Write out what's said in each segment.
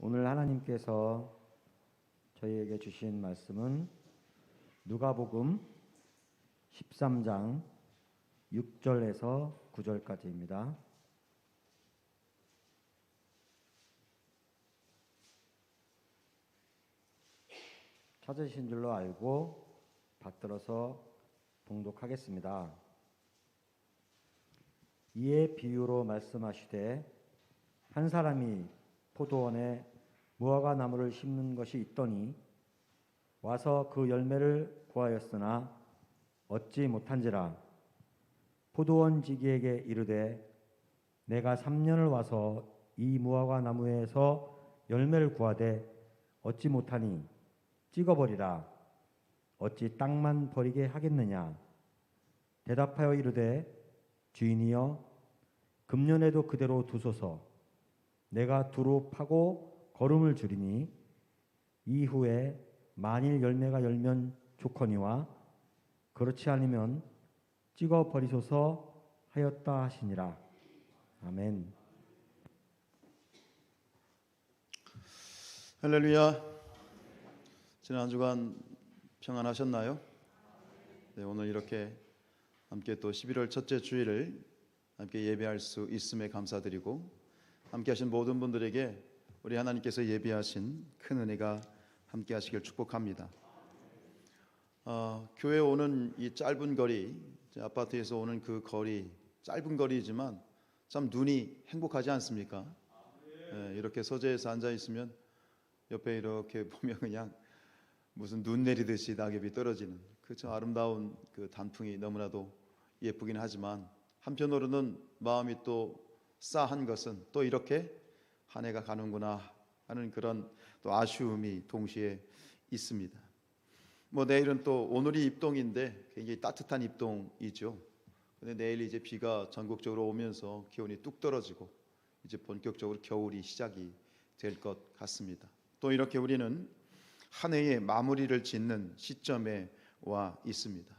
오늘 하나님께서 저희에게 주신 말씀은 누가복음 13장 6절에서 9절까지입니다. 찾으신 줄로 알고 받들어서 봉독하겠습니다. 이에 비유로 말씀하시되 한 사람이 포도원에 무화과 나무를 심는 것이 있더니 와서 그 열매를 구하였으나 얻지 못한지라. 포도원 지기에게 이르되 내가 3년을 와서 이 무화과 나무에서 열매를 구하되 얻지 못하니 찍어버리라. 어찌 땅만 버리게 하겠느냐. 대답하여 이르되 주인이여 금년에도 그대로 두소서. 내가 두루 파고 거름을 주리니 이후에 만일 열매가 열면 좋거니와 그렇지 않으면 찍어버리소서 하였다 하시니라. 아멘. 할렐루야. 지난 한 주간 평안하셨나요? 네, 오늘 이렇게 함께 또 11월 첫째 주일을 함께 예배할 수 있음에 감사드리고 함께 하신 모든 분들에게 우리 하나님께서 예비하신 큰 은혜가 함께 하시길 축복합니다. 교회 오는 이 짧은 거리, 아파트에서 오는 그 거리, 짧은 거리지만 참 눈이 행복하지 않습니까? 네, 이렇게 서재에서 앉아 있으면 옆에 이렇게 보면 그냥 무슨 눈 내리듯이 낙엽이 떨어지는 그저 아름다운 그 단풍이 너무나도 예쁘긴 하지만 한편으로는 마음이 또 싸한 것은 또 이렇게 한 해가 가는구나 하는 그런 또 아쉬움이 동시에 있습니다. 뭐 내일은 또 오늘이 입동인데 굉장히 따뜻한 입동이죠. 근데 내일 이제 비가 전국적으로 오면서 기온이 뚝 떨어지고 이제 본격적으로 겨울이 시작이 될 것 같습니다. 또 이렇게 우리는 한 해의 마무리를 짓는 시점에 와 있습니다.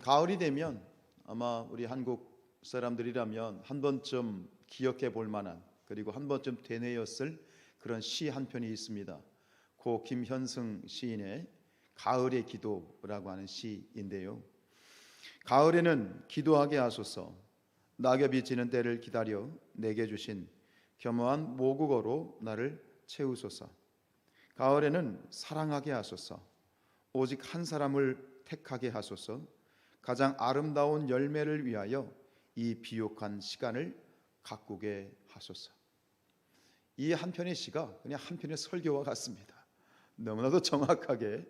가을이 되면 아마 우리 한국 사람들이라면 한 번쯤 기억해 볼 만한 그리고 한 번쯤 되뇌었을 그런 시 한 편이 있습니다. 고 김현승 시인의 가을의 기도라고 하는 시인데요. 가을에는 기도하게 하소서. 낙엽이 지는 때를 기다려 내게 주신 겸허한 모국어로 나를 채우소서. 가을에는 사랑하게 하소서. 오직 한 사람을 택하게 하소서. 가장 아름다운 열매를 위하여 이 비옥한 시간을 가꾸게 하소서. 이 한 편의 시가 그냥 한 편의 설교와 같습니다. 너무나도 정확하게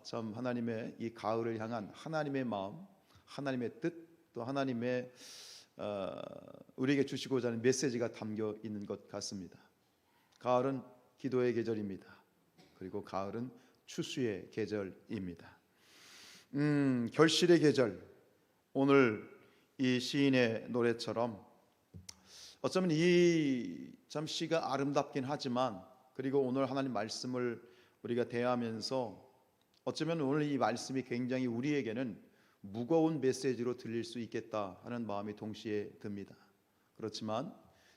참 하나님의 이 가을을 향한 하나님의 마음, 하나님의 뜻, 또 하나님의 우리에게 주시고자 하는 메시지가 담겨 있는 것 같습니다. 가을은 기도의 계절입니다. 그리고 가을은 추수의 계절입니다. 결실의 계절. 오늘 이 시인의 노래처럼 어쩌면 이 참 시가 아름답긴 하지만 그리고 오늘 하나님 말씀을 우리가 대하면서 어쩌면 오늘 이 말씀이 굉장히 우리에게는 무거운 메시지로 들릴 수 있겠다 하는 마음이 동시에 듭니다. 그렇지만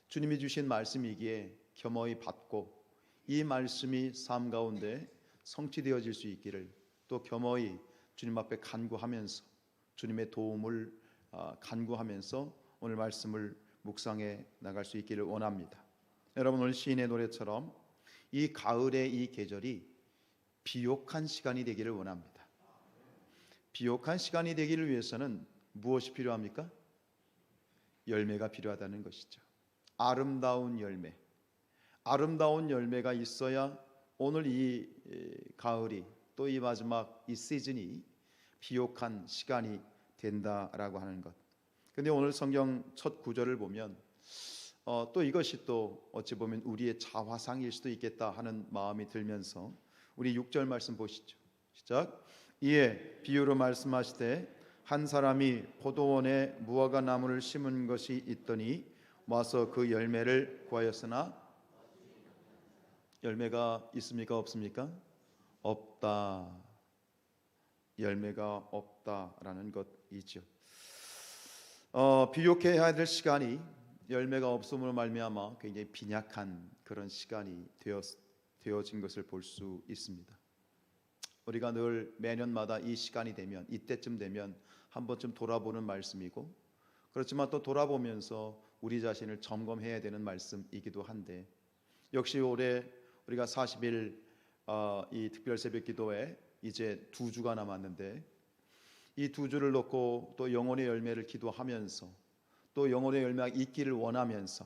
주님이 주신 말씀이기에 겸허히 받고 이 말씀이 삶 가운데 성취되어질 수 있기를 또 겸허히 주님 앞에 간구하면서 주님의 도움을 간구하면서 오늘 말씀을 묵상해 나갈 수 있기를 원합니다. 여러분 오늘 시인의 노래처럼 이 가을의 이 계절이 비옥한 시간이 되기를 원합니다. 비옥한 시간이 되기를 위해서는 무엇이 필요합니까? 열매가 필요하다는 것이죠. 아름다운 열매. 아름다운 열매가 있어야 오늘 이 가을이 또 이 마지막 이 시즌이 비옥한 시간이 된다라고 하는 것. 근데 오늘 성경 첫 구절을 보면 또 이것이 또 어찌 보면 우리의 자화상일 수도 있겠다 하는 마음이 들면서 우리 6절 말씀 보시죠. 시작. 이에 비유로 말씀하시되 한 사람이 포도원에 무화과 나무를 심은 것이 있더니 와서 그 열매를 구하였으나 열매가 있습니까? 없습니까? 없다. 열매가 없다라는 것이죠. 비옥해야 될 시간이 열매가 없음으로 말미암아 굉장히 빈약한 그런 시간이 되어진 것을 볼 수 있습니다. 우리가 늘 매년마다 이 시간이 되면, 이때쯤 되면 한 번쯤 돌아보는 말씀이고, 그렇지만 또 돌아보면서 우리 자신을 점검해야 되는 말씀이기도 한데, 역시 올해 우리가 40일 이 특별 새벽 기도에 이제 2주가 남았는데, 이 2주를 놓고 또 영혼의 열매를 기도하면서 또 영혼의 열매가 있기를 원하면서,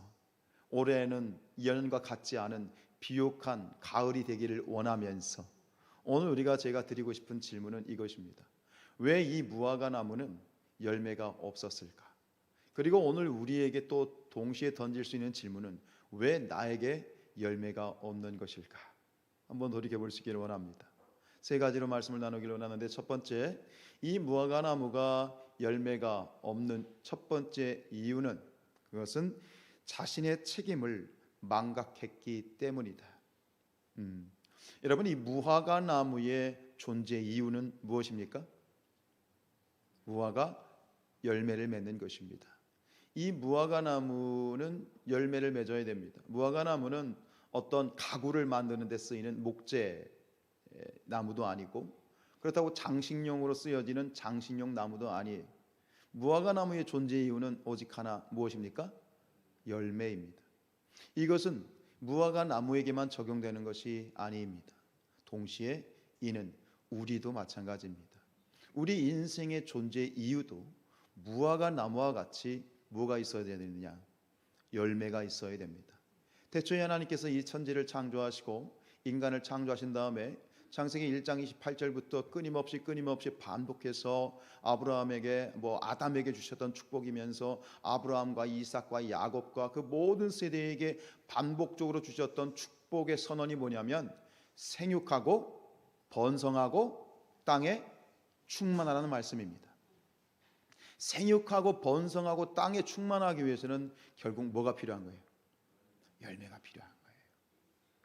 올해는 예년과 같지 않은 비옥한 가을이 되기를 원하면서, 오늘 제가 드리고 싶은 질문은 이것입니다. 왜 이 무화과 나무는 열매가 없었을까? 그리고 오늘 우리에게 또 동시에 던질 수 있는 질문은 왜 나에게 열매가 없는 것일까? 한번 돌이켜 볼 수 있기를 원합니다. 3가지로 말씀을 나누기를 원하는데, 첫 번째, 이 무화과 나무가 열매가 없는 첫 번째 이유는, 그것은 자신의 책임을 망각했기 때문이다. 여러분, 이 무화과 나무의 존재 이유는 무엇입니까? 무화과 열매를 맺는 것입니다. 이 무화과 나무는 열매를 맺어야 됩니다. 무화과 나무는 어떤 가구를 만드는 데 쓰이는 목재 나무도 아니고, 그렇다고 장식용으로 쓰여지는 장식용 나무도 아니에요. 무화과 나무의 존재 이유는 오직 하나, 무엇입니까? 열매입니다. 이것은 무화과 나무에게만 적용되는 것이 아닙니다. 동시에 이는 우리도 마찬가지입니다. 우리 인생의 존재 이유도 무화과 나무와 같이 뭐가 있어야 되느냐? 열매가 있어야 됩니다. 태초에 하나님께서 이 천지를 창조하시고 인간을 창조하신 다음에 창세기 1장 28절부터 끊임없이 반복해서 아브라함에게 아담에게 주셨던 축복이면서 아브라함과 이삭과 야곱과 그 모든 세대에게 반복적으로 주셨던 축복의 선언이 뭐냐면, 생육하고 번성하고 땅에 충만하라는 말씀입니다. 생육하고 번성하고 땅에 충만하기 위해서는 결국 뭐가 필요한 거예요? 열매가 필요한 거예요.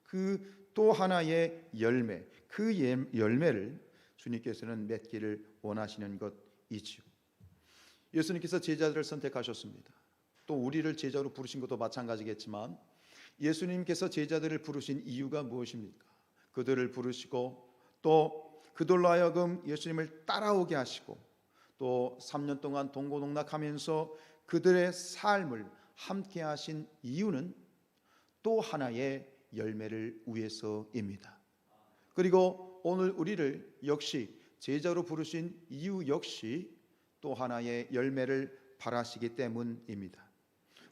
그 또 하나의 열매, 그 열매를 주님께서는 맺기를 원하시는 것이지요. 예수님께서 제자들을 선택하셨습니다. 또 우리를 제자로 부르신 것도 마찬가지겠지만, 예수님께서 제자들을 부르신 이유가 무엇입니까? 그들을 부르시고 또 그들로 하여금 예수님을 따라오게 하시고, 또 3년 동안 동고동락하면서 그들의 삶을 함께 하신 이유는 또 하나의 열매를 위해서입니다. 그리고 오늘 우리를 역시 제자로 부르신 이유 역시 또 하나의 열매를 바라시기 때문입니다.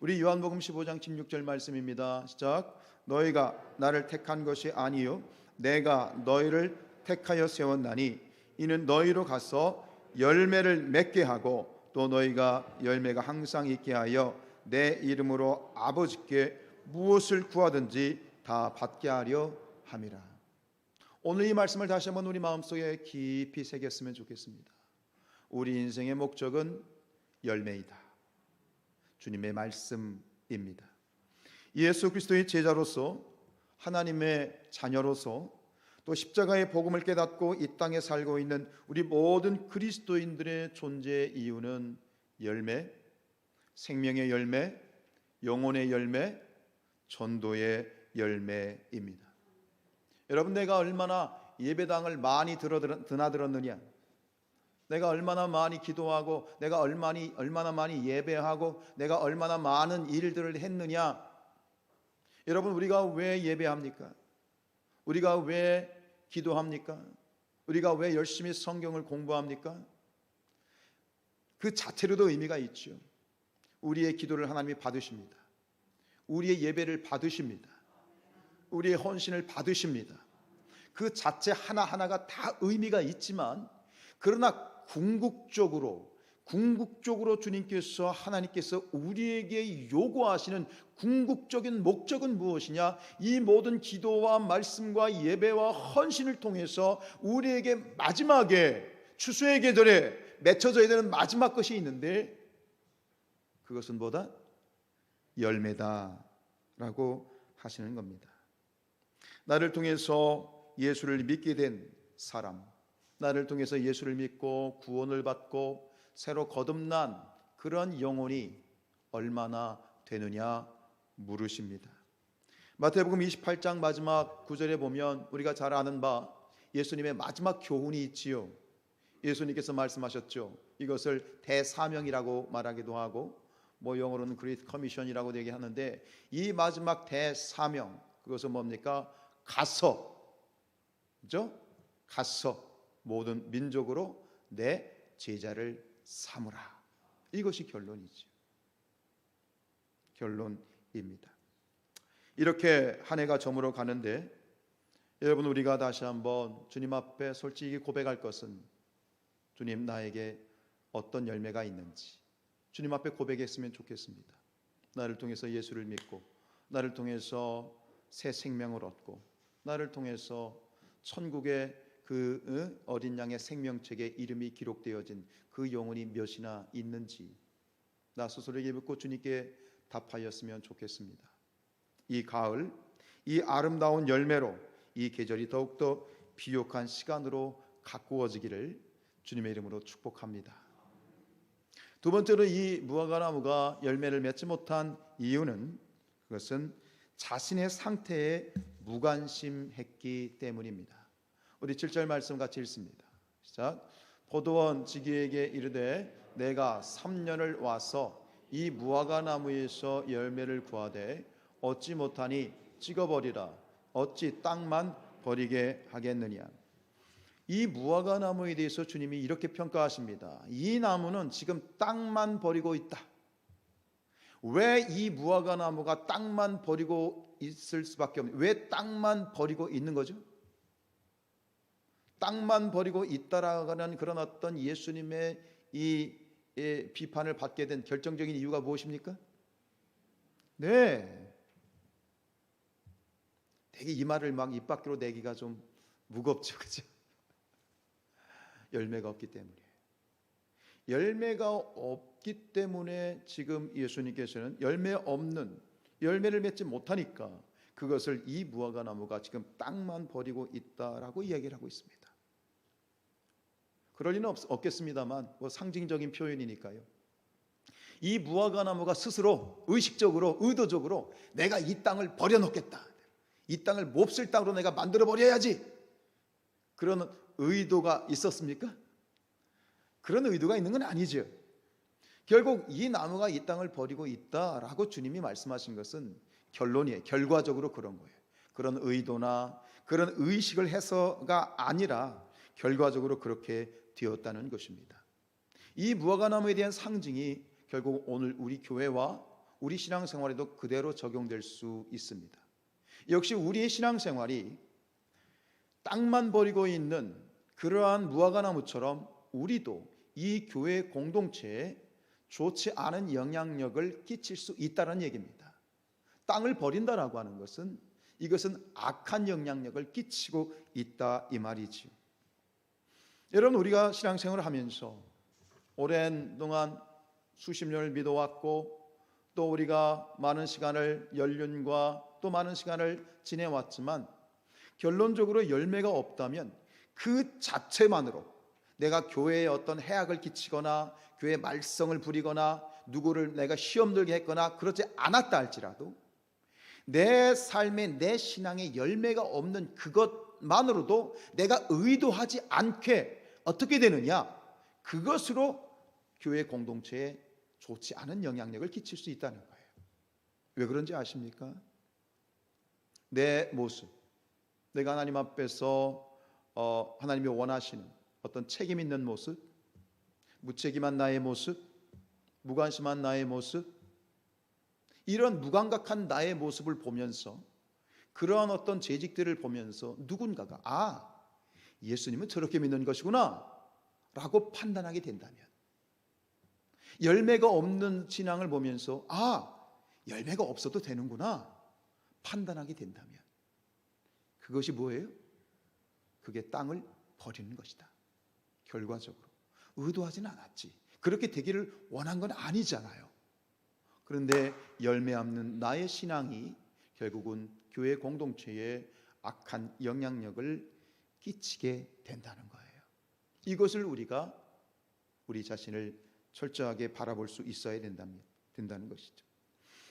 우리 요한복음 15장 16절 말씀입니다. 시작. 너희가 나를 택한 것이 아니요 내가 너희를 택하여 세웠나니 이는 너희로 가서 열매를 맺게 하고 또 너희가 열매가 항상 있게 하여 내 이름으로 아버지께 무엇을 구하든지 다 받게 하려 함이라. 오늘 이 말씀을 다시 한번 우리 마음속에 깊이 새겼으면 좋겠습니다. 우리 인생의 목적은 열매이다. 주님의 말씀입니다. 예수 그리스도의 제자로서, 하나님의 자녀로서, 또 십자가의 복음을 깨닫고 이 땅에 살고 있는 우리 모든 그리스도인들의 존재의 이유는 열매, 생명의 열매, 영혼의 열매, 전도의 열매입니다. 여러분, 내가 얼마나 예배당을 많이 드나들었느냐, 내가 얼마나 많이 기도하고, 내가 얼마나 많이 예배하고, 내가 얼마나 많은 일들을 했느냐. 여러분, 우리가 왜 예배합니까? 우리가 왜 기도합니까? 우리가 왜 열심히 성경을 공부합니까? 그 자체로도 의미가 있죠. 우리의 기도를 하나님이 받으십니다. 우리의 예배를 받으십니다. 우리의 헌신을 받으십니다. 그 자체 하나하나가 다 의미가 있지만, 그러나 궁극적으로 주님께서, 하나님께서 우리에게 요구하시는 궁극적인 목적은 무엇이냐? 이 모든 기도와 말씀과 예배와 헌신을 통해서 우리에게 마지막에 추수의 계절에 맺혀져야 되는 마지막 것이 있는데, 그것은 뭐다? 열매다라고 하시는 겁니다. 나를 통해서 예수를 믿게 된 사람, 나를 통해서 예수를 믿고 구원을 받고 새로 거듭난 그런 영혼이 얼마나 되느냐 물으십니다. 마태복음 28장 마지막 구절에 보면 우리가 잘 아는 바 예수님의 마지막 교훈이 있지요. 예수님께서 말씀하셨죠. 이것을 대사명이라고 말하기도 하고 영어로는 그레이트 커미션이라고 얘기하는데, 이 마지막 대사명, 그것은 뭡니까? 가서, 그죠? 가서 모든 민족으로 내 제자를 삼으라. 이것이 결론이죠. 결론입니다. 이렇게 한 해가 저물어 가는데, 여러분, 우리가 다시 한번 주님 앞에 솔직히 고백할 것은, 주님, 나에게 어떤 열매가 있는지 주님 앞에 고백했으면 좋겠습니다. 나를 통해서 예수를 믿고, 나를 통해서 새 생명을 얻고, 나를 통해서 천국의 그 어린 양의 생명책에 이름이 기록되어진 그 영혼이 몇이나 있는지 나 스스로에게 묻고 주님께 답하였으면 좋겠습니다. 이 가을, 이 아름다운 열매로 이 계절이 더욱더 비옥한 시간으로 가꾸어지기를 주님의 이름으로 축복합니다. 두 번째로, 이 무화과나무가 열매를 맺지 못한 이유는, 그것은 자신의 상태에 무관심했기 때문입니다. 우리 7절 말씀 같이 읽습니다. 시작. 포도원 지기에게 이르되 내가 3년을 와서 이 무화과나무에서 열매를 구하되 얻지 못하니 찍어버리라. 어찌 땅만 버리게 하겠느냐. 이 무화과나무에 대해서 주님이 이렇게 평가하십니다. 이 나무는 지금 땅만 버리고 있다. 왜 이 무화과나무가 땅만 버리고 있을 수밖에 없는, 왜 땅만 버리고 있는 거죠? 땅만 버리고 있다라는 그런 어떤 예수님의 이 비판을 받게 된 결정적인 이유가 무엇입니까? 네, 되게 이 말을 막 입 밖으로 내기가 좀 무겁죠, 그죠? 열매가 없기 때문이에요. 열매가 없기 때문에 지금 예수님께서는 열매를 맺지 못하니까 그것을 이 무화과나무가 지금 땅만 버리고 있다라고 이야기를 하고 있습니다. 그럴 리는 없겠습니다만 상징적인 표현이니까요. 이 무화과나무가 스스로 의식적으로, 의도적으로 내가 이 땅을 버려놓겠다, 이 땅을 몹쓸 땅으로 내가 만들어 버려야지, 그런 의도가 있었습니까? 그런 의도가 있는 건 아니죠. 결국 이 나무가 이 땅을 버리고 있다라고 주님이 말씀하신 것은 결론이에요. 결과적으로 그런 거예요. 그런 의도나 그런 의식을 해서가 아니라 결과적으로 그렇게 되었다는 것입니다. 이 무화과나무에 대한 상징이 결국 오늘 우리 교회와 우리 신앙생활에도 그대로 적용될 수 있습니다. 역시 우리의 신앙생활이 땅만 버리고 있는 그러한 무화과나무처럼 우리도 이 교회 공동체에 좋지 않은 영향력을 끼칠 수 있다는 얘기입니다. 땅을 버린다라고 하는 것은, 이것은 악한 영향력을 끼치고 있다 이 말이지요. 여러분, 우리가 신앙생활을 하면서 오랜 동안 수십 년을 믿어왔고, 또 우리가 많은 시간을 연륜과 또 많은 시간을 지내왔지만 결론적으로 열매가 없다면 그 자체만으로 내가 교회에 어떤 해악을 끼치거나 교회 말썽을 부리거나 누구를 내가 시험 들게 했거나 그러지 않았다 할지라도 내 삶에, 내 신앙에 열매가 없는 그것만으로도 내가 의도하지 않게 어떻게 되느냐, 그것으로 교회 공동체에 좋지 않은 영향력을 끼칠 수 있다는 거예요. 왜 그런지 아십니까? 내 모습, 내가 하나님 앞에서 하나님이 원하시는 어떤 책임 있는 모습, 무책임한 나의 모습, 무관심한 나의 모습, 이런 무감각한 나의 모습을 보면서, 그러한 어떤 재직들을 보면서 누군가가 예수님은 저렇게 믿는 것이구나 라고 판단하게 된다면, 열매가 없는 신앙을 보면서 열매가 없어도 되는구나 판단하게 된다면, 그것이 뭐예요? 그게 땅을 버리는 것이다. 결과적으로 의도하지는 않았지, 그렇게 되기를 원한 건 아니잖아요. 그런데 열매 없는 나의 신앙이 결국은 교회 공동체에 악한 영향력을 끼치게 된다는 거예요. 이것을 우리가 우리 자신을 철저하게 바라볼 수 있어야 된다는 것이죠.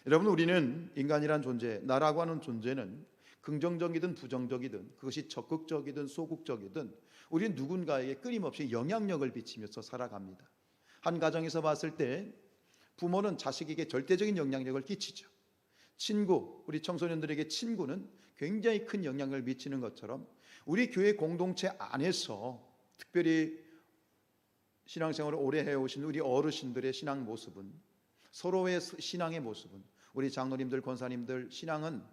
여러분, 우리는 인간이란 존재, 나라고 하는 존재는 긍정적이든 부정적이든 그것이 적극적이든 소극적이든 우리는 누군가에게 끊임없이 영향력을 비치면서 살아갑니다. 한 가정에서 봤을 때 부모는 자식에게 절대적인 영향력을 끼치죠. 친구, 우리 청소년들에게 친구는 굉장히 큰 영향을 미치는 것처럼 우리 교회 공동체 안에서 특별히 신앙생활을 오래 해오신 우리 어르신들의 신앙 모습은, 서로의 신앙의 모습은, 우리 장로님들, 권사님들 신앙은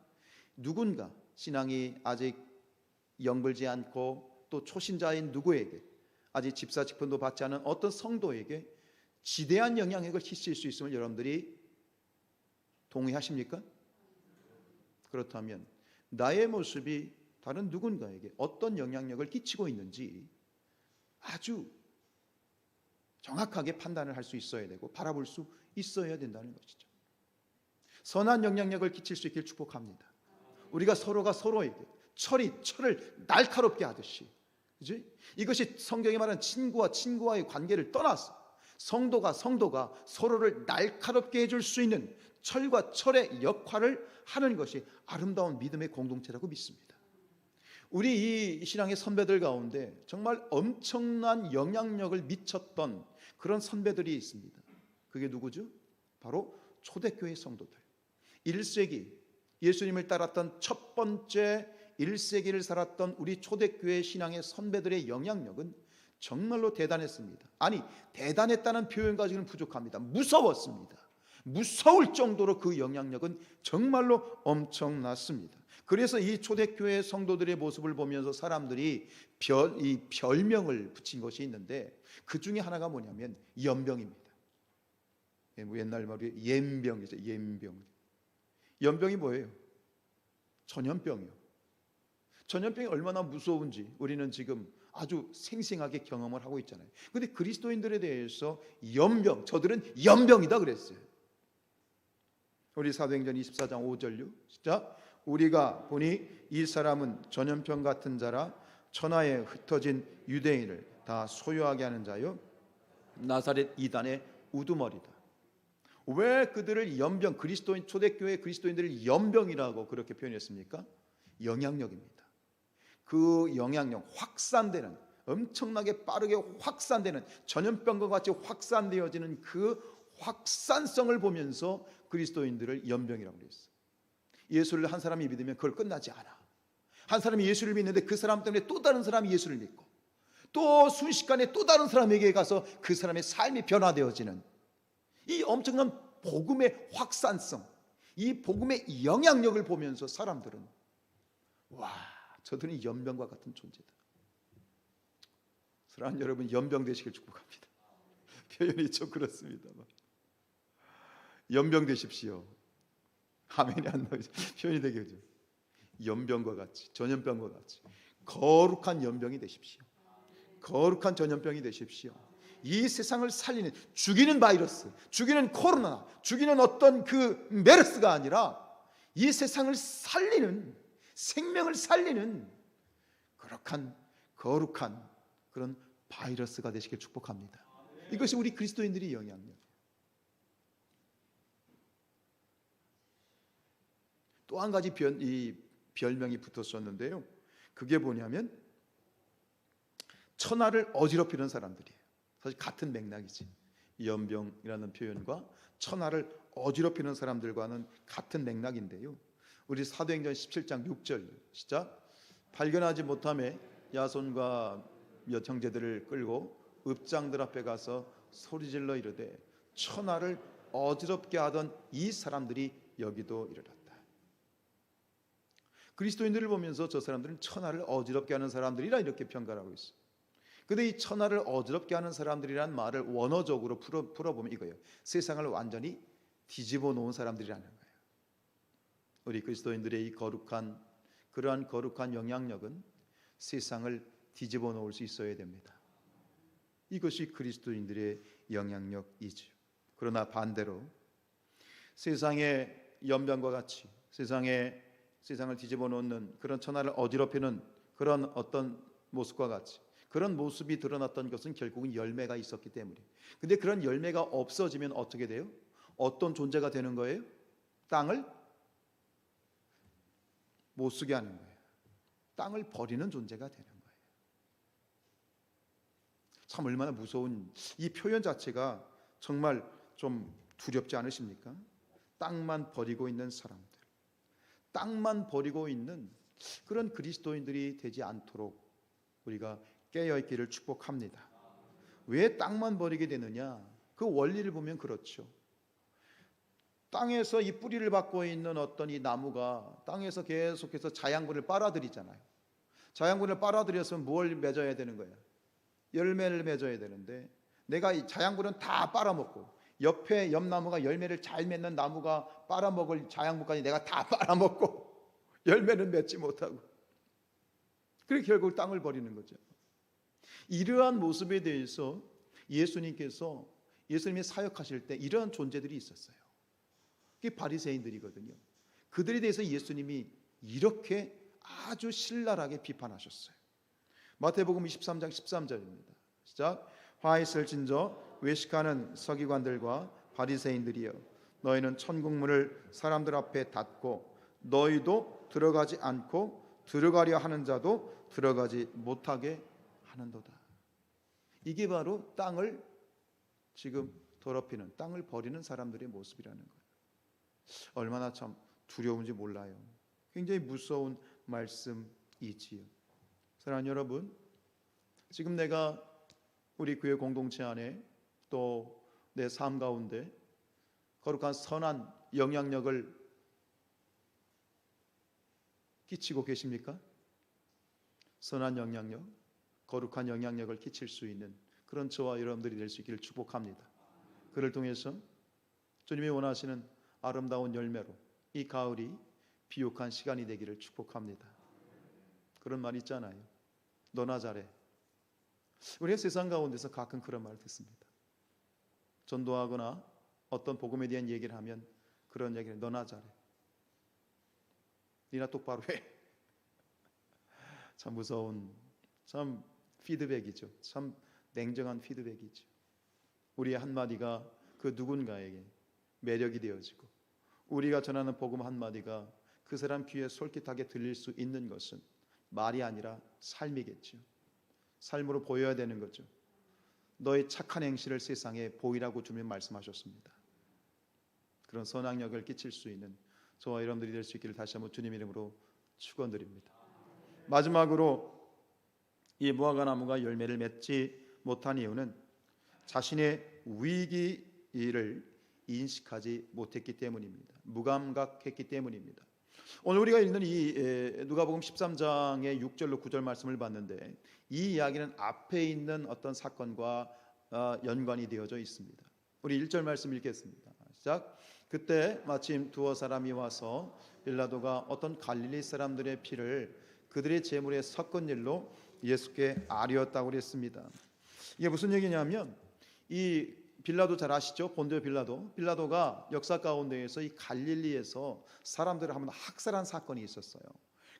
누군가 신앙이 아직 영불지 않고 또 초신자인 누구에게, 아직 집사 직분도 받지 않은 어떤 성도에게 지대한 영향력을 끼칠 수 있음을 여러분들이 동의하십니까? 그렇다면 나의 모습이 다른 누군가에게 어떤 영향력을 끼치고 있는지 아주 정확하게 판단을 할 수 있어야 되고 바라볼 수 있어야 된다는 것이죠. 선한 영향력을 끼칠 수 있길 축복합니다. 우리가 서로가 서로에게 철을 날카롭게 하듯이, 그지? 이것이 성경이 말하는 친구와 친구와의 관계를 떠나서 성도가 서로를 날카롭게 해줄 수 있는 철과 철의 역할을 하는 것이 아름다운 믿음의 공동체라고 믿습니다. 우리 이 신앙의 선배들 가운데 정말 엄청난 영향력을 미쳤던 그런 선배들이 있습니다. 그게 누구죠? 바로 초대교회 성도들. 1세기 예수님을 따랐던 첫 번째 1세기를 살았던 우리 초대교회 신앙의 선배들의 영향력은 정말로 대단했습니다. 아니, 대단했다는 표현 가지고는 부족합니다. 무서웠습니다. 무서울 정도로 그 영향력은 정말로 엄청났습니다. 그래서 이 초대교회 성도들의 모습을 보면서 사람들이 별명을 붙인 것이 있는데 그 중에 하나가 뭐냐면 연병입니다. 옛날 말로 옌병이죠. 옌병. 연병이 뭐예요? 전염병이요. 전염병이 얼마나 무서운지 우리는 지금 아주 생생하게 경험을 하고 있잖아요. 그런데 그리스도인들에 대해서 연병, 저들은 연병이다 그랬어요. 우리 사도행전 24장 5절요. 진짜 우리가 보니 이 사람은 전염병 같은 자라 천하에 흩어진 유대인을 다 소유하게 하는 자요 나사렛 이단의 우두머리다. 왜 그들을 연병, 그리스도인 초대교회 그리스도인들을 연병이라고 그렇게 표현했습니까? 영향력입니다. 그 영향력, 확산되는, 엄청나게 빠르게 확산되는, 전염병과 같이 확산되어지는 그 확산성을 보면서 그리스도인들을 연병이라고 그랬어요. 예수를 한 사람이 믿으면 그걸 끝나지 않아. 한 사람이 예수를 믿는데 그 사람 때문에 또 다른 사람이 예수를 믿고 또 순식간에 또 다른 사람에게 가서 그 사람의 삶이 변화되어지는 이 엄청난 복음의 확산성, 이 복음의 영향력을 보면서 사람들은 와, 저들은 연병과 같은 존재다. 사랑하는 여러분, 연병 되시길 축복합니다. 표현이 좀 그렇습니다만 연병 되십시오. 아멘이 안 나오죠. 표현이 되게 그죠. 연병과 같이, 전염병과 같이 거룩한 연병이 되십시오. 거룩한 전염병이 되십시오. 이 세상을 살리는, 죽이는 바이러스, 죽이는 코로나, 죽이는 어떤 그 메르스가 아니라 이 세상을 살리는, 생명을 살리는 거룩한 그런 바이러스가 되시길 축복합니다. 이것이 우리 그리스도인들의 영향력. 또 한 가지 이 별명이 붙었었는데요. 그게 뭐냐면 천하를 어지럽히는 사람들이에요. 사실 같은 맥락이지. 연병이라는 표현과 천하를 어지럽히는 사람들과는 같은 맥락인데요. 우리 사도행전 17장 6절 시작. 발견하지 못함에 야손과 몇 형제들을 끌고 읍장들 앞에 가서 소리질러 이르되 천하를 어지럽게 하던 이 사람들이 여기도 이르렀다. 그리스도인들을 보면서 저 사람들은 천하를 어지럽게 하는 사람들이라 이렇게 평가를 하고 있어요. 근데 이 천하를 어지럽게 하는 사람들이란 말을 원어적으로 풀어보면 이거예요. 세상을 완전히 뒤집어 놓은 사람들이라는 거예요. 우리 그리스도인들의 이 그러한 거룩한 영향력은 세상을 뒤집어 놓을 수 있어야 됩니다. 이것이 그리스도인들의 영향력이죠. 그러나 반대로 세상의 연병과 같이 세상을 뒤집어 놓는 그런 천하를 어지럽히는 그런 어떤 모습과 같이 그런 모습이 드러났던 것은 결국은 열매가 있었기 때문에. 근데 그런 열매가 없어지면 어떻게 돼요? 어떤 존재가 되는 거예요? 땅을 못 쓰게 하는 거예요. 땅을 버리는 존재가 되는 거예요. 참 얼마나 무서운 이 표현 자체가 정말 좀 두렵지 않으십니까? 땅만 버리고 있는 사람들, 땅만 버리고 있는 그런 그리스도인들이 되지 않도록 우리가 깨어있기를 축복합니다. 왜 땅만 버리게 되느냐? 그 원리를 보면 그렇죠. 땅에서 이 뿌리를 받고 있는 어떤 이 나무가 땅에서 계속해서 자양분을 빨아들이잖아요. 자양분을 빨아들여서 뭘 맺어야 되는 거예요? 열매를 맺어야 되는데 내가 이 자양분은 다 빨아먹고 옆에 옆나무가 열매를 잘 맺는 나무가 빨아먹을 자양분까지 내가 다 빨아먹고 열매는 맺지 못하고, 그래서 결국 땅을 버리는 거죠. 이러한 모습에 대해서 예수님이 사역하실 때 이러한 존재들이 있었어요. 그게 바리새인들이거든요. 그들에 대해서 예수님이 이렇게 아주 신랄하게 비판하셨어요. 마태복음 23장 13절입니다. 시작. 화 있을 진저 외식하는 서기관들과 바리새인들이여, 너희는 천국문을 사람들 앞에 닫고 너희도 들어가지 않고 들어가려 하는 자도 들어가지 못하게 하는도다. 이게 바로 땅을 지금 더럽히는, 땅을 버리는 사람들의 모습이라는 거예요. 얼마나 참 두려운지 몰라요. 굉장히 무서운 말씀이지요. 사랑하는 여러분, 지금 내가 우리 교회 공동체 안에 또 내 삶 가운데 거룩한 선한 영향력을 끼치고 계십니까? 선한 영향력, 거룩한 영향력을 끼칠 수 있는 그런 저와 여러분들이 될 수 있기를 축복합니다. 그를 통해서 주님이 원하시는 아름다운 열매로 이 가을이 비옥한 시간이 되기를 축복합니다. 그런 말 있잖아요. 너나 잘해. 우리가 세상 가운데서 가끔 그런 말을 듣습니다. 전도하거나 어떤 복음에 대한 얘기를 하면 그런 얘기를, 너나 잘해. 니나 똑바로 해. 참 무서운, 참 피드백이죠. 참 냉정한 피드백이죠. 우리의 한마디가 그 누군가에게 매력이 되어지고 우리가 전하는 복음 한마디가 그 사람 귀에 솔깃하게 들릴 수 있는 것은 말이 아니라 삶이겠죠. 삶으로 보여야 되는 거죠. 너의 착한 행실을 세상에 보이라고 주님 말씀하셨습니다. 그런 선악력을 끼칠 수 있는 저와 여러분들이 될 수 있기를 다시 한번 주님 이름으로 축원드립니다. 마지막으로 이 무화과 나무가 열매를 맺지 못한 이유는 자신의 위기를 인식하지 못했기 때문입니다. 무감각했기 때문입니다. 오늘 우리가 읽는 이 누가복음 13장의 6절로 9절 말씀을 봤는데 이 이야기는 앞에 있는 어떤 사건과 연관이 되어져 있습니다. 우리 1절 말씀 읽겠습니다. 시작. 그때 마침 두어 사람이 와서 빌라도가 어떤 갈릴리 사람들의 피를 그들의 제물에 섞은 일로 예수께 아뢰었다고 그랬습니다. 이게 무슨 얘기냐면 이 빌라도 잘 아시죠? 본디오 빌라도가 역사 가운데에서 이 갈릴리에서 사람들을 한번 학살한 사건이 있었어요.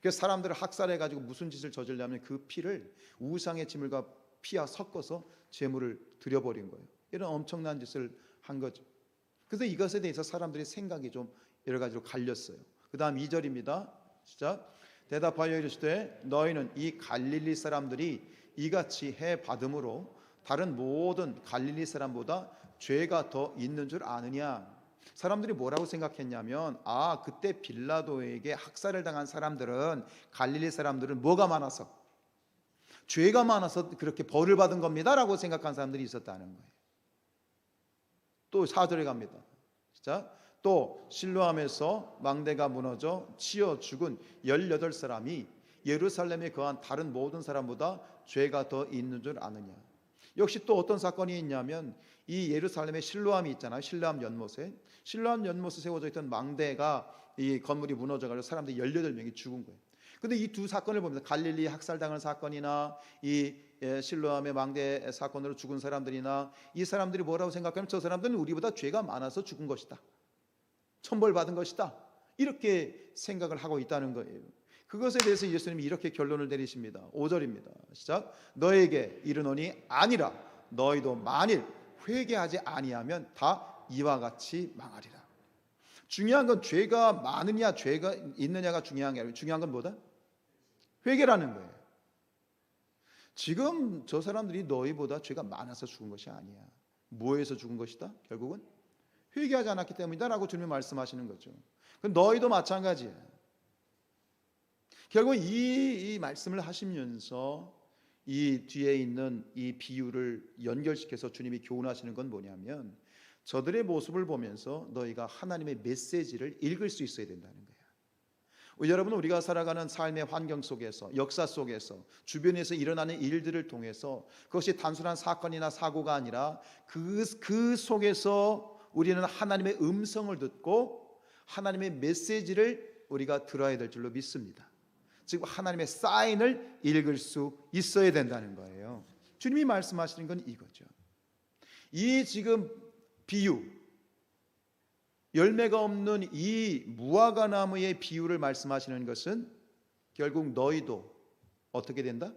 그래서 사람들을 학살해 가지고 무슨 짓을 저질냐면 그 피를 우상의 제물과 피와 섞어서 제물을 드려버린 거예요. 이런 엄청난 짓을 한 거죠. 그래서 이것에 대해서 사람들의 생각이 좀 여러 가지로 갈렸어요. 그 다음 2절입니다. 시작. 대답하여 이르시되 너희는 이 갈릴리 사람들이 이같이 해 받음으로 다른 모든 갈릴리 사람보다 죄가 더 있는 줄 아느냐. 사람들이 뭐라고 생각했냐면 그때 빌라도에게 학살을 당한 사람들은, 갈릴리 사람들은 뭐가 많아서, 죄가 많아서 그렇게 벌을 받은 겁니다 라고 생각한 사람들이 있었다는 거예요. 또 4절에 갑니다. 자, 또 실로암에서 망대가 무너져 치여 죽은 18사람이 예루살렘에 거한 다른 모든 사람보다 죄가 더 있는 줄 아느냐. 역시 또 어떤 사건이 있냐면 이 예루살렘에 실로암이 있잖아요. 실로암 연못에 세워져 있던 망대가, 이 건물이 무너져가지고 사람들이 18명이 죽은 거예요. 근데 이 두 사건을 보면서 갈릴리 학살당한 사건이나 이 실로암의 망대 사건으로 죽은 사람들이나 이 사람들이 뭐라고 생각하면 저 사람들은 우리보다 죄가 많아서 죽은 것이다, 천벌받은 것이다, 이렇게 생각을 하고 있다는 거예요. 그것에 대해서 예수님이 이렇게 결론을 내리십니다. 5절입니다. 시작. 너에게 이르노니 아니라 너희도 만일 회개하지 아니하면 다 이와 같이 망하리라. 중요한 건 죄가 많으냐 죄가 있느냐가 중요한 게 아니라 중요한 건 뭐다? 회개라는 거예요. 지금 저 사람들이 너희보다 죄가 많아서 죽은 것이 아니야. 뭐에서 죽은 것이다? 결국은 회개하지 않았기 때문이다라고 주님이 말씀하시는 거죠. 그럼 너희도 마찬가지야. 결국 이 말씀을 하시면서 이 뒤에 있는 이 비유를 연결시켜서 주님이 교훈하시는 건 뭐냐면 저들의 모습을 보면서 너희가 하나님의 메시지를 읽을 수 있어야 된다는 거예요. 여러분, 우리가 살아가는 삶의 환경 속에서, 역사 속에서, 주변에서 일어나는 일들을 통해서 그것이 단순한 사건이나 사고가 아니라 그 속에서 우리는 하나님의 음성을 듣고 하나님의 메시지를 우리가 들어야 될 줄로 믿습니다. 즉 하나님의 사인을 읽을 수 있어야 된다는 거예요. 주님이 말씀하시는 건 이거죠. 이 지금 비유, 열매가 없는 이 무화과 나무의 비유를 말씀하시는 것은 결국 너희도 어떻게 된다?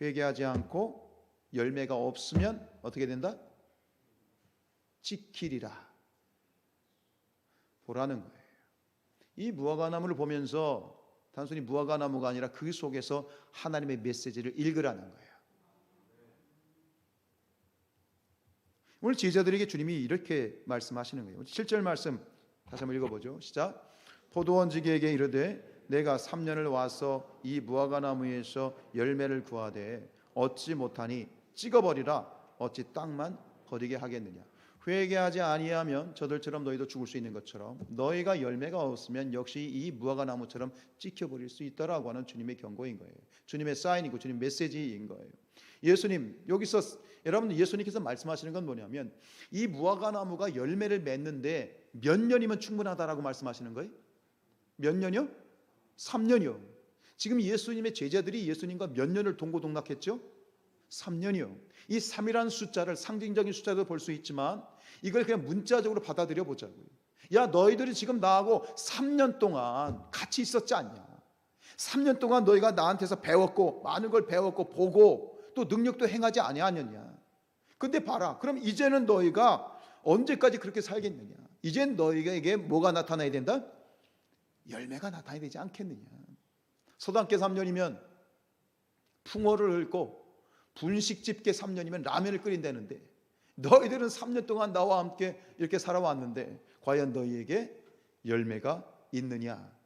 회개하지 않고 열매가 없으면 어떻게 된다? 지키리라 보라는 거예요. 이 무화과 나무를 보면서 단순히 무화과 나무가 아니라 그 속에서 하나님의 메시지를 읽으라는 거예요. 오늘 제자들에게 주님이 이렇게 말씀하시는 거예요. 7절 말씀 다시 한번 읽어보죠. 시작. 포도원지기에게 이르되 내가 3년을 와서 이 무화과 나무에서 열매를 구하되 얻지 못하니 찍어버리라. 어찌 땅만 거리게 하겠느냐. 회개하지 아니하면 저들처럼 너희도 죽을 수 있는 것처럼 너희가 열매가 없으면 역시 이 무화과 나무처럼 찍혀버릴 수 있다라고 하는 주님의 경고인 거예요. 주님의 사인이고 주님 메시지인 거예요. 예수님, 여기서 여러분 예수님께서 말씀하시는 건 뭐냐면 이 무화과 나무가 열매를 맺는데 몇 년이면 충분하다라고 말씀하시는 거예요? 몇 년이요? 3년이요. 지금 예수님의 제자들이 예수님과 몇 년을 동고동락했죠? 3년이요. 이 3이라는 숫자를 상징적인 숫자도 볼 수 있지만 이걸 그냥 문자적으로 받아들여 보자고요. 야, 너희들이 지금 나하고 3년 동안 같이 있었지 않냐? 3년 동안 너희가 나한테서 배웠고 많은 걸 배웠고 보고 또 능력도 행하지 아니하느냐? 근데 봐라. 그럼 이제는 너희가 언제까지 그렇게 살겠느냐? 이젠 너희에게 뭐가 나타나야 된다? 열매가 나타나야 되지 않겠느냐? 소단께 3년이면 풍어를 읊고 분식 집게 3년이면 라면을 끓인다는데 너희들은 3년 동안 나와 함께 이렇게 살아왔는데 과연 너희에게 열매가 있느냐?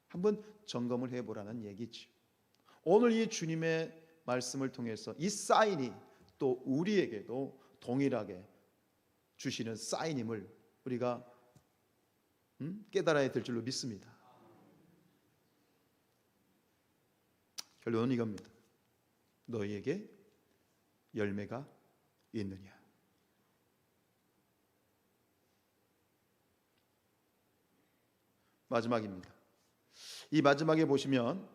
한번 점검을 해보라는 얘기죠. 오늘 이 주님의 말씀을 통해서 이 사인이 또 우리에게도 동일하게 주시는 사인임을 우리가 깨달아야 될 줄로 믿습니다. 결론은 이겁니다. 너희에게 열매가 있느냐? 마지막입니다. 이 마지막에 보시면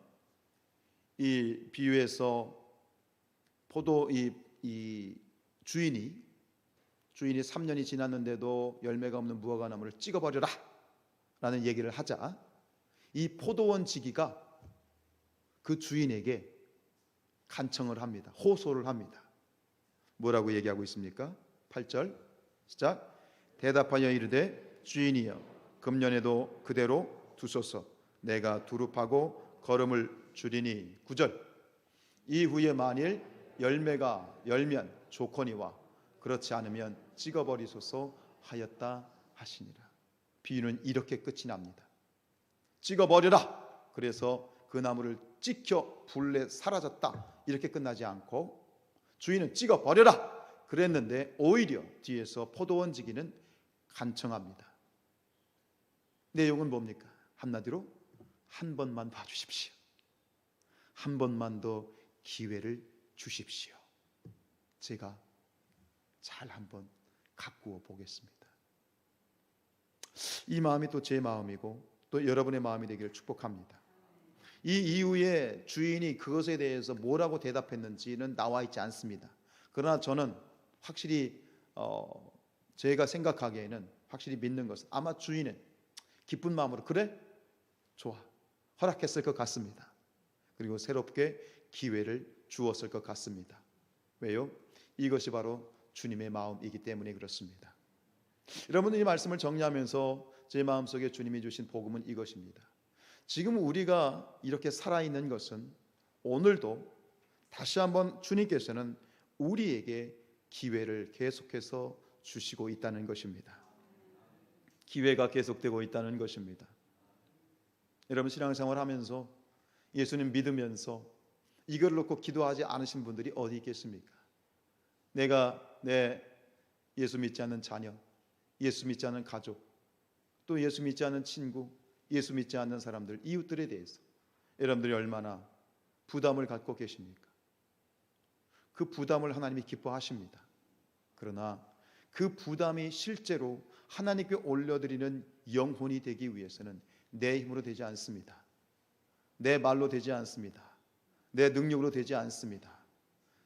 이 비유에서 포도 이 주인이 3년이 지났는데도 열매가 없는 무화과 나무를 찍어버려라 라는 얘기를 하자 이 포도원 지기가 그 주인에게 간청을 합니다. 호소를 합니다. 뭐라고 얘기하고 있습니까? 8절 시작. 대답하여 이르되 주인이여 금년에도 그대로 두소서. 내가 두릅하고 거름을 줄이니. 9절. 이후에 만일 열매가 열면 좋거니와 그렇지 않으면 찍어버리소서 하였다 하시니라. 비유는 이렇게 끝이 납니다. 찍어버려라. 그래서 그 나무를 찍혀 불에 사라졌다. 이렇게 끝나지 않고 주인은 찍어버려라. 그랬는데 오히려 뒤에서 포도원 지기는 간청합니다. 내용은 뭡니까? 한마디로 한 번만 봐주십시오. 한 번만 더 기회를 주십시오. 제가 잘 한번 가꾸어 보겠습니다. 이 마음이 또 제 마음이고 또 여러분의 마음이 되기를 축복합니다. 이 이후에 주인이 그것에 대해서 뭐라고 대답했는지는 나와 있지 않습니다. 그러나 저는 확실히 제가 생각하기에는 확실히 믿는 것은 아마 주인은 기쁜 마음으로 그래? 좋아. 허락했을 것 같습니다. 그리고 새롭게 기회를 주었을 것 같습니다. 왜요? 이것이 바로 주님의 마음이기 때문에 그렇습니다. 여러분들 이 말씀을 정리하면서 제 마음속에 주님이 주신 복음은 이것입니다. 지금 우리가 이렇게 살아있는 것은 오늘도 다시 한번 주님께서는 우리에게 기회를 계속해서 주시고 있다는 것입니다. 기회가 계속되고 있다는 것입니다. 여러분 신앙생활 하면서 예수님 믿으면서 이걸 놓고 기도하지 않으신 분들이 어디 있겠습니까? 내가 내 예수 믿지 않는 자녀, 예수 믿지 않는 가족, 또 예수 믿지 않는 친구, 예수 믿지 않는 사람들, 이웃들에 대해서 여러분들이 얼마나 부담을 갖고 계십니까? 그 부담을 하나님이 기뻐하십니다. 그러나 그 부담이 실제로 하나님께 올려드리는 영혼이 되기 위해서는 내 힘으로 되지 않습니다. 내 말로 되지 않습니다. 내 능력으로 되지 않습니다.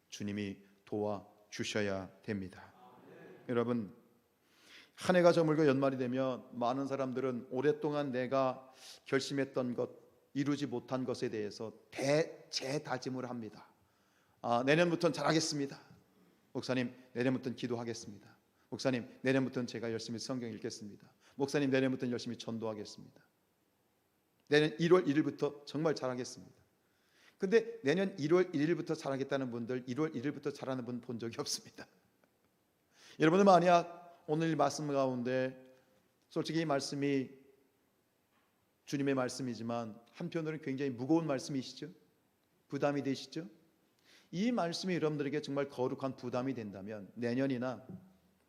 주님이 도와주셔야 됩니다. 여러분, 한 해가 저물고 연말이 되면 많은 사람들은 오랫동안 내가 결심했던 것, 이루지 못한 것에 대해서 재다짐을 합니다. 내년부터는 잘하겠습니다. 목사님, 내년부터는 기도하겠습니다. 목사님, 내년부터는 제가 열심히 성경 읽겠습니다. 목사님, 내년부터는 열심히 전도하겠습니다. 내년 1월 1일부터 정말 잘하겠습니다. 근데 내년 1월 1일부터 잘하겠다는 분들, 1월 1일부터 잘하는 분 본 적이 없습니다. 여러분들 만약 오늘 말씀 가운데 솔직히 이 말씀이 주님의 말씀이지만 한편으로는 굉장히 무거운 말씀이시죠? 부담이 되시죠? 이 말씀이 여러분들에게 정말 거룩한 부담이 된다면 내년이나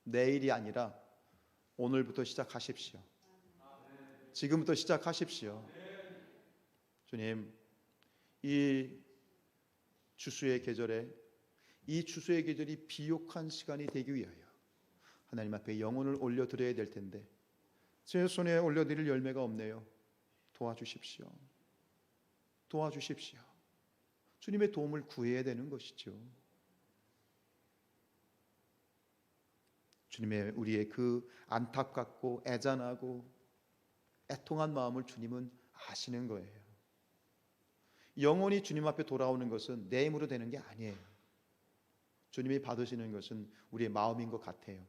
내일이 아니라 오늘부터 시작하십시오. 지금부터 시작하십시오. 주님, 이 추수의 계절에 이 추수의 계절이 비옥한 시간이 되기 위하여 하나님 앞에 영혼을 올려드려야 될 텐데 제 손에 올려드릴 열매가 없네요. 도와주십시오. 도와주십시오. 주님의 도움을 구해야 되는 것이죠. 주님의 우리의 그 안타깝고 애잔하고 애통한 마음을 주님은 아시는 거예요. 영혼이 주님 앞에 돌아오는 것은 내 힘으로 되는 게 아니에요. 주님이 받으시는 것은 우리의 마음인 것 같아요.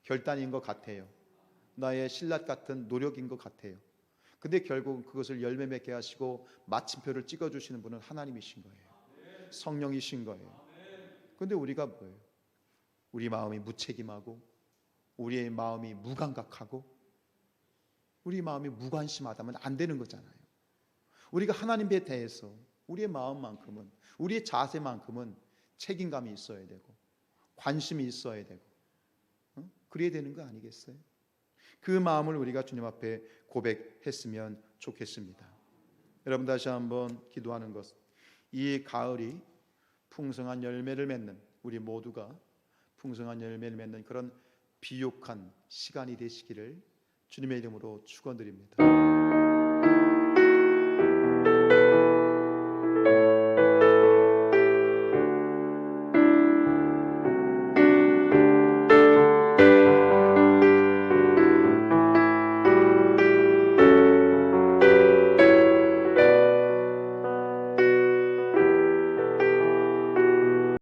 결단인 것 같아요. 나의 신랄 같은 노력인 것 같아요. 근데 결국 그것을 열매 맺게 하시고 마침표를 찍어주시는 분은 하나님이신 거예요. 성령이신 거예요. 근데 우리가 뭐예요? 우리 마음이 무책임하고 우리의 마음이 무감각하고 우리 마음이 무관심하다면 안 되는 거잖아요. 우리가 하나님에 대해서 우리의 마음만큼은 우리의 자세만큼은 책임감이 있어야 되고 관심이 있어야 되고 그래야 되는 거 아니겠어요? 그 마음을 우리가 주님 앞에 고백했으면 좋겠습니다. 여러분 다시 한번 기도하는 것, 이 가을이 풍성한 열매를 맺는 우리 모두가 풍성한 열매를 맺는 그런 비옥한 시간이 되시기를 주님의 이름으로 축원드립니다.